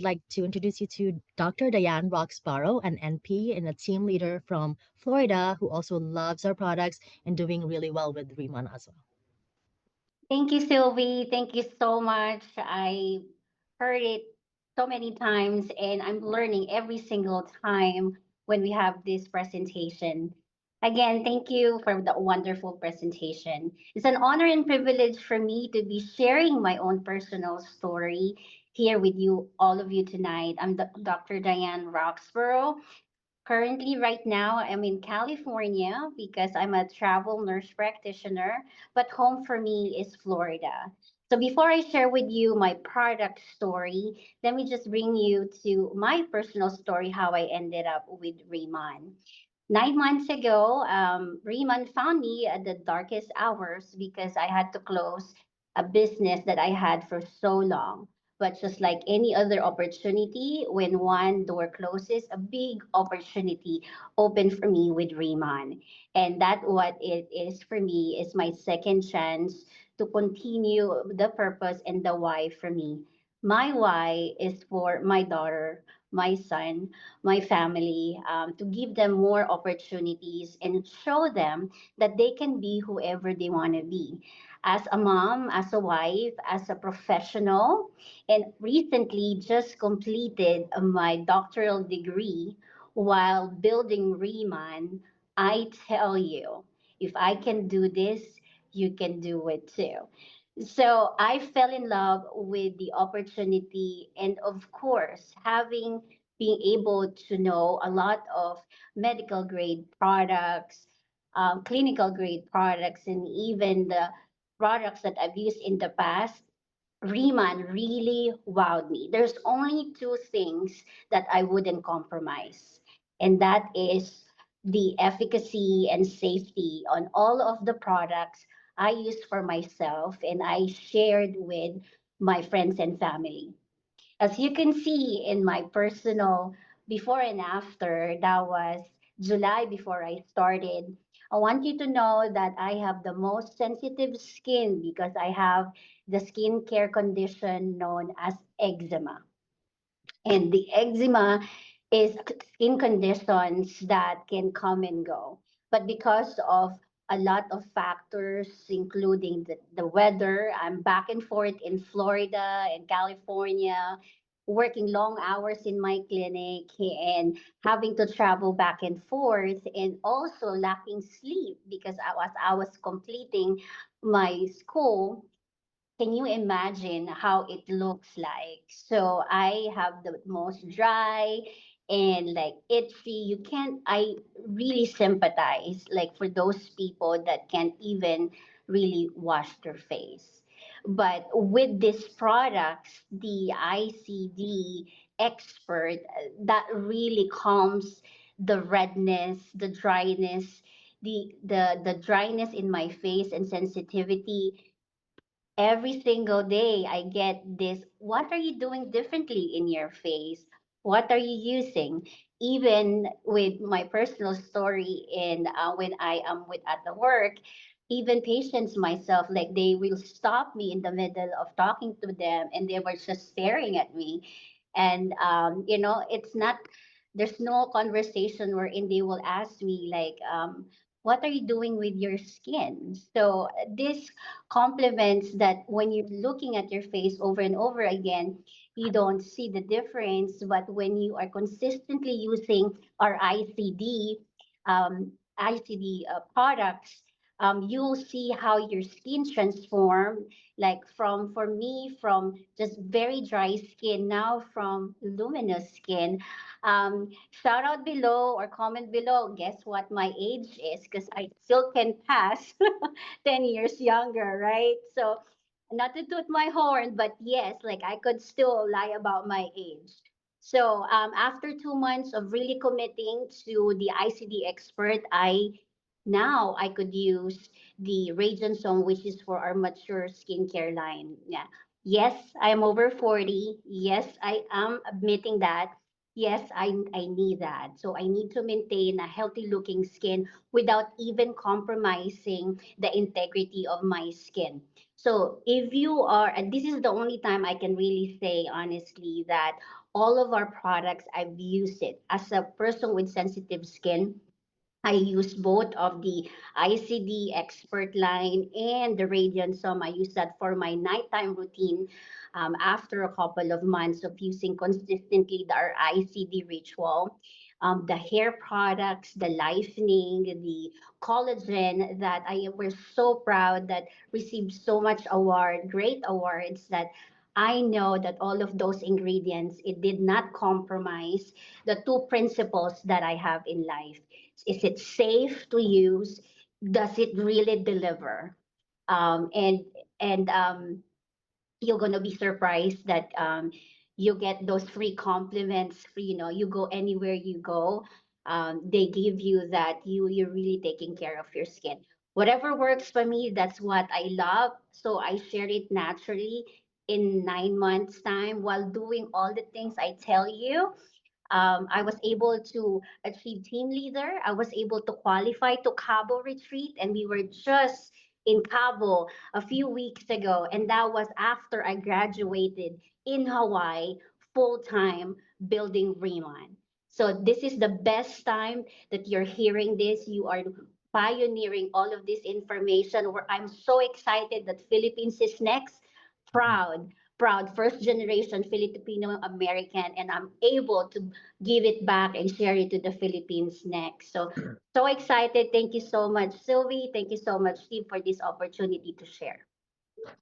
like to introduce you to Dr. Diane Roxborough, an NP and a team leader from Florida who also loves our products and doing really well with Riemann as well. Thank you, Sylvie. Thank you so much. I heard it so many times, and I'm learning every single time when we have this presentation. Again, thank you for the wonderful presentation. It's an honor and privilege for me to be sharing my own personal story here with you, all of you tonight. I'm Dr. Diane Roxborough. Currently, right now, I'm in California because I'm a travel nurse practitioner, but home for me is Florida. So before I share with you my product story, let me just bring you to my personal story how I ended up with Riemann. 9 months ago, Riemann found me at the darkest hours because I had to close a business that I had for so long. But just like any other opportunity, when one door closes, a big opportunity opened for me with Riemann. And that what it is for me is my second chance to continue the purpose and the why for me. My why is for my daughter, my son, my family, to give them more opportunities and show them that they can be whoever they want to be. As a mom, as a wife, as a professional, and recently just completed my doctoral degree while building Riemann, I tell you, if I can do this, you can do it too. So I fell in love with the opportunity and of course having being able to know a lot of medical grade products, clinical grade products, and even the products that I've used in the past. Riemann really wowed me. There's only two things that I wouldn't compromise, and that is the efficacy and safety on all of the products I use for myself and I shared with my friends and family. As you can see in my personal before and after, that was July before I started. I want you to know that I have the most sensitive skin because I have the skincare condition known as eczema. And the eczema is skin conditions that can come and go. But because of a lot of factors, including the weather, I'm back and forth in Florida and California, working long hours in my clinic and having to travel back and forth, and also lacking sleep because I was completing my school. Can you imagine how it looks like? So I have the most dry and like itchy. You can't, I really sympathize like for those people that can't even really wash their face. But with these products, the ICD expert, that really calms the redness, the dryness, the dryness in my face and sensitivity. Every single day I get this, what are you doing differently in your face? What are you using? Even with my personal story in when I am with at the work, even patients myself, like they will stop me in the middle of talking to them and they were just staring at me. And it's not, there's no conversation wherein they will ask me like, what are you doing with your skin? So this compliments that when you're looking at your face over and over again, you don't see the difference. But when you are consistently using our ICD products, you'll see how your skin transform. Like from for me, from just very dry skin now from luminous skin. Shout out below or comment below. Guess what my age is? Because I still can pass 10 years younger, right? So, not to toot my horn, but yes, like I could still lie about my age. So, after 2 months of really committing to the ICD expert, I could use the Radiant Zone, which is for our mature skincare line. Yeah. Yes, I'm over 40. Yes, I am admitting that. Yes, I need that. So I need to maintain a healthy looking skin without even compromising the integrity of my skin. So if you are, and this is the only time I can really say honestly that all of our products, I've used it. As a person with sensitive skin, I use both of the ICD expert line and the Radiant Som. I use that for my nighttime routine after a couple of months of using consistently our ICD ritual. The hair products, the lightening, the collagen that we're so proud that received so much award, great awards that I know that all of those ingredients, it did not compromise the two principles that I have in life. Is it safe to use? Does it really deliver? Um, and and you're gonna be surprised that you get those free compliments. Free, you go anywhere you go, they give you that you're really taking care of your skin. Whatever works for me, that's what I love. So I share it naturally in 9 months time while doing all the things I tell you. I was able to achieve team leader. I was able to qualify to Cabo retreat, and we were just in Cabo a few weeks ago, and that was after I graduated in Hawaii full time building Remon. So this is the best time that you're hearing this. You are pioneering all of this information. Where I'm so excited that Philippines is next. Proud first generation Filipino American, and I'm able to give it back and share it to the Philippines next. So excited. Thank you so much, Sylvie. Thank you so much, Steve, for this opportunity to share.